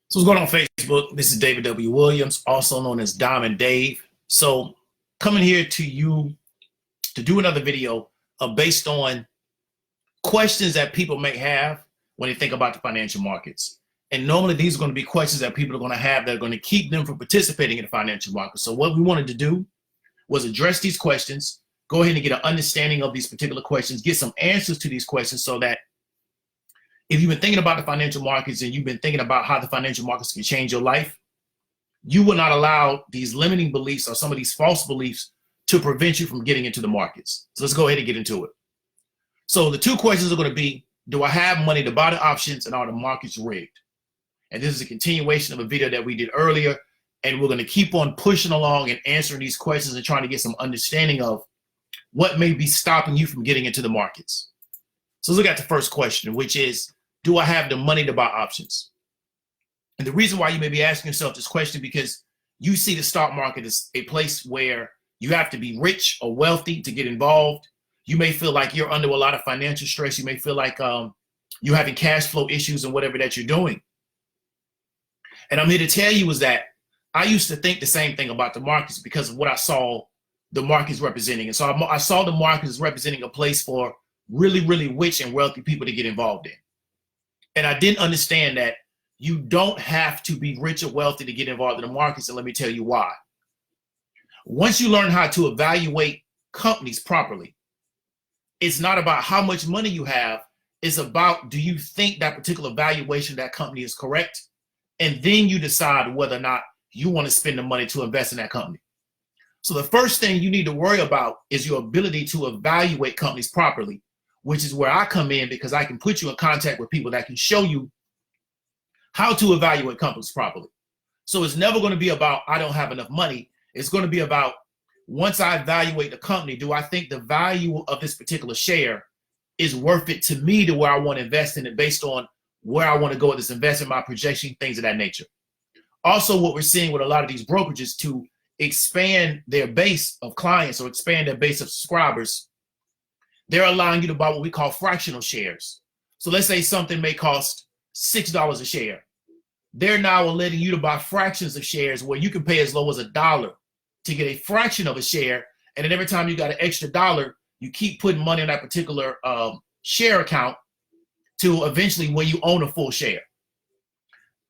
So what's going on Facebook? This is David W. Williams, also known as Diamond Dave. So coming here to you to do another video based on questions that people may have when they think about the financial markets. And normally these are going to be questions that people are going to have that are going to keep them from participating in the financial market. So what we wanted to do was address these questions, go ahead and get an understanding of these particular questions, get some answers to these questions so that if you've been thinking about the financial markets and you've been thinking about how the financial markets can change your life, you will not allow these limiting beliefs or some of these false beliefs to prevent you from getting into the markets. So let's go ahead and get into it. So the two questions are going to be, do I have money to buy the options and are the markets rigged? And this is a continuation of a video that we did earlier. And we're going to keep on pushing along and answering these questions and trying to get some understanding of what may be stopping you from getting into the markets. So let's look at the first question, which is, do I have the money to buy options? And the reason why you may be asking yourself this question, because you see the stock market as a place where you have to be rich or wealthy to get involved. You may feel like you're under a lot of financial stress. You may feel like you're having cash flow issues and whatever that you're doing. And I'm here to tell you is that I used to think the same thing about the markets because of what I saw the markets representing. And so I saw the markets representing a place for really, really rich and wealthy people to get involved in. And I didn't understand that you don't have to be rich or wealthy to get involved in the markets. And let me tell you why. Once you learn how to evaluate companies properly, it's not about how much money you have. It's about, do you think that particular valuation of that company is correct? And then you decide whether or not you want to spend the money to invest in that company. So the first thing you need to worry about is your ability to evaluate companies properly, which is where I come in, because I can put you in contact with people that can show you how to evaluate companies properly. So it's never going to be about, I don't have enough money. It's going to be about, once I evaluate the company, do I think the value of this particular share is worth it to me to where I want to invest in it based on where I want to go with this investment, my projection, things of that nature. Also, what we're seeing with a lot of these brokerages to expand their base of clients or expand their base of subscribers, they're allowing you to buy what we call fractional shares. So let's say something may cost $6 a share. They're now letting you to buy fractions of shares where you can pay as low as $1 to get a fraction of a share. And then every time you got an extra dollar, you keep putting money in that particular share account to eventually when you own a full share.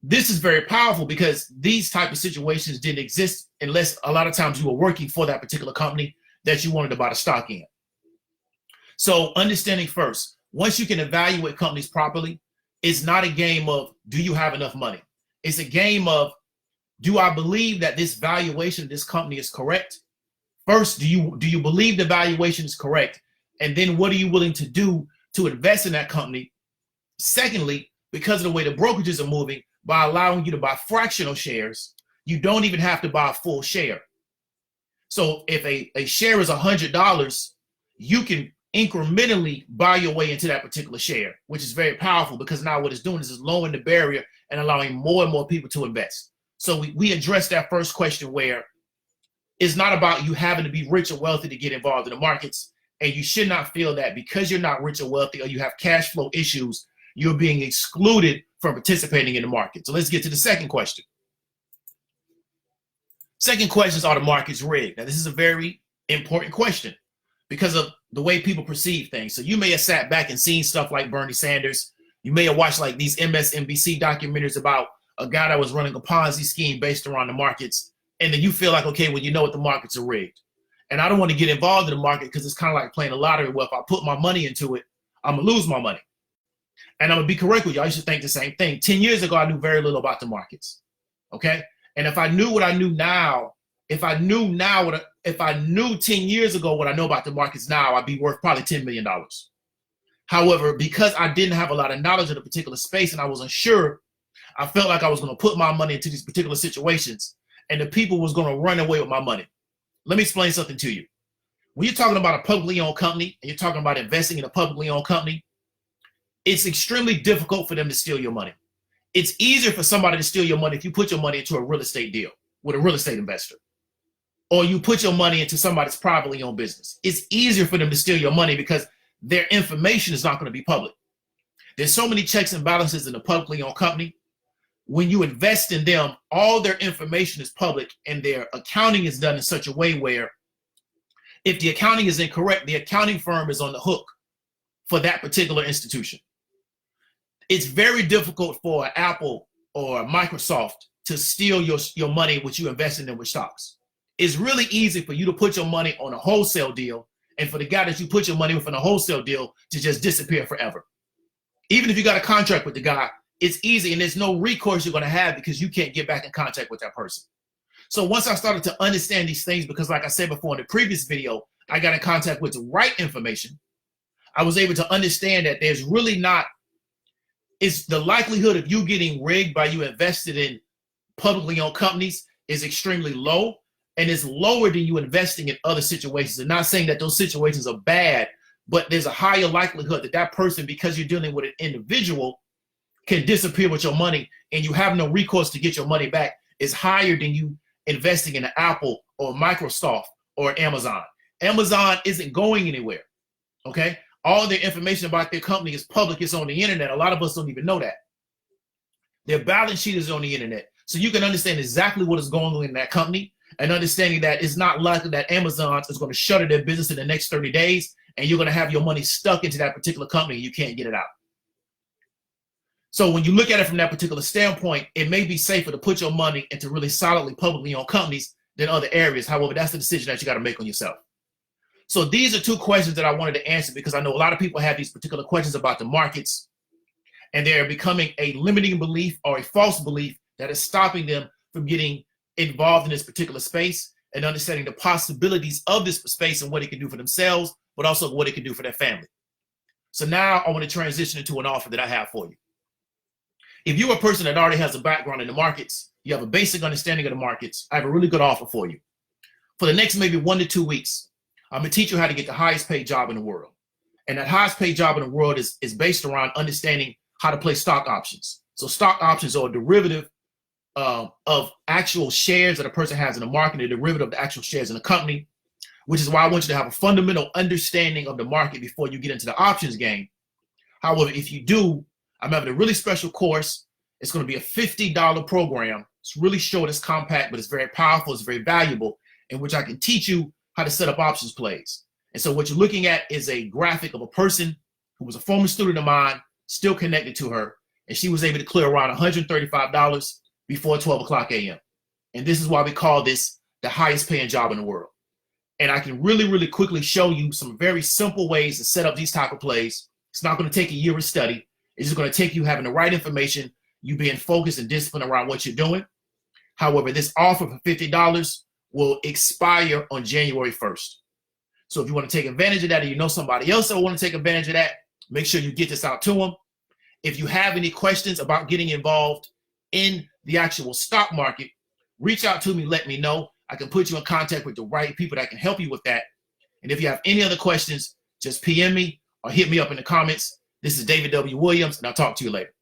This is very powerful because these type of situations didn't exist unless a lot of times you were working for that particular company that you wanted to buy the stock in. So understanding first, once you can evaluate companies properly, it's not a game of, do you have enough money? It's a game of, do I believe that this valuation of this company is correct? First, do you believe the valuation is correct? And then what are you willing to do to invest in that company? Secondly, because of the way the brokerages are moving, by allowing you to buy fractional shares, you don't even have to buy a full share. So if a share is $100, you can incrementally buy your way into that particular share, which is very powerful because now what it's doing is it's lowering the barrier and allowing more and more people to invest. So we addressed that first question where it's not about you having to be rich or wealthy to get involved in the markets. And you should not feel that because you're not rich or wealthy or you have cash flow issues, you're being excluded from participating in the market. So let's get to the second question. Second question is, are the markets rigged? Now, this is a very important question because of the way people perceive things. So you may have sat back and seen stuff like Bernie Sanders. You may have watched like these MSNBC documentaries about a guy that was running a Ponzi scheme based around the markets. And then you feel like, okay, well, you know what, the markets are rigged. And I don't want to get involved in the market because it's kind of like playing a lottery. Well, if I put my money into it, I'm going to lose my money. And I'm going to be correct with you. I used to think the same thing. 10 years ago, I knew very little about the markets. Okay. And if I knew what I knew now, if I knew 10 years ago what I know about the markets now, I'd be worth probably $10 million. However, because I didn't have a lot of knowledge of the particular space and I was unsure, I felt like I was going to put my money into these particular situations and the people was going to run away with my money. Let me explain something to you. When you're talking about a publicly owned company and you're talking about investing in a publicly owned company, it's extremely difficult for them to steal your money. It's easier for somebody to steal your money if you put your money into a real estate deal with a real estate investor, or you put your money into somebody's privately owned business. It's easier for them to steal your money because their information is not going to be public. There's so many checks and balances in a publicly owned company. when you invest in them, all their information is public and their accounting is done in such a way where if the accounting is incorrect, the accounting firm is on the hook for that particular institution. It's very difficult for Apple or Microsoft to steal your money which you invested in with stocks. It's really easy for you to put your money on a wholesale deal and for the guy that you put your money with in a wholesale deal to just disappear forever. Even if you got a contract with the guy, it's easy and there's no recourse you're going to have because you can't get back in contact with that person. So once I started to understand these things, because like I said before in the previous video, I got in contact with the right information, I was able to understand that there's really not, it's the likelihood of you getting rigged by you invested in publicly owned companies is extremely low, and it's lower than you investing in other situations. I'm not saying that those situations are bad, but there's a higher likelihood that that person, because you're dealing with an individual, can disappear with your money and you have no recourse to get your money back is higher than you investing in an Apple or Microsoft or Amazon. Amazon isn't going anywhere, okay? All their information about their company is public. It's on the internet. A lot of us don't even know that. Their balance sheet is on the internet. So you can understand exactly what is going on in that company and understanding that it's not likely that Amazon is going to shutter their business in the next 30 days and you're going to have your money stuck into that particular company and you can't get it out. So when you look at it from that particular standpoint, it may be safer to put your money into really solidly publicly owned companies than other areas. However, that's the decision that you got to make on yourself. So these are two questions that I wanted to answer because I know a lot of people have these particular questions about the markets and they're becoming a limiting belief or a false belief that is stopping them from getting involved in this particular space and understanding the possibilities of this space and what it can do for themselves, but also what it can do for their family. So now I want to transition into an offer that I have for you. If you're a person that already has a background in the markets, you have a basic understanding of the markets, I have a really good offer for you. For the next maybe 1 to 2 weeks, I'm going to teach you how to get the highest paid job in the world. And that highest paid job in the world is based around understanding how to play stock options. So stock options are a derivative of actual shares that a person has in the market, a derivative of the actual shares in a company, which is why I want you to have a fundamental understanding of the market before you get into the options game. However, if you do, I'm having a really special course. It's going to be a $50 program. It's really short, it's compact, but it's very powerful, it's very valuable, in which I can teach you how to set up options plays. And so what you're looking at is a graphic of a person who was a former student of mine, still connected to her, and she was able to clear around $135 before 12 o'clock a.m. And this is why we call this the highest paying job in the world. And I can really, really quickly show you some very simple ways to set up these type of plays. It's not going to take a year of study. It's just going to take you having the right information, you being focused and disciplined around what you're doing. However, this offer for $50 will expire on January 1st. So if you want to take advantage of that, or you know somebody else that will want to take advantage of that, make sure you get this out to them. If you have any questions about getting involved in the actual stock market, reach out to me, let me know. I can put you in contact with the right people that can help you with that. And if you have any other questions, just PM me or hit me up in the comments. This is David W. Williams, and I'll talk to you later.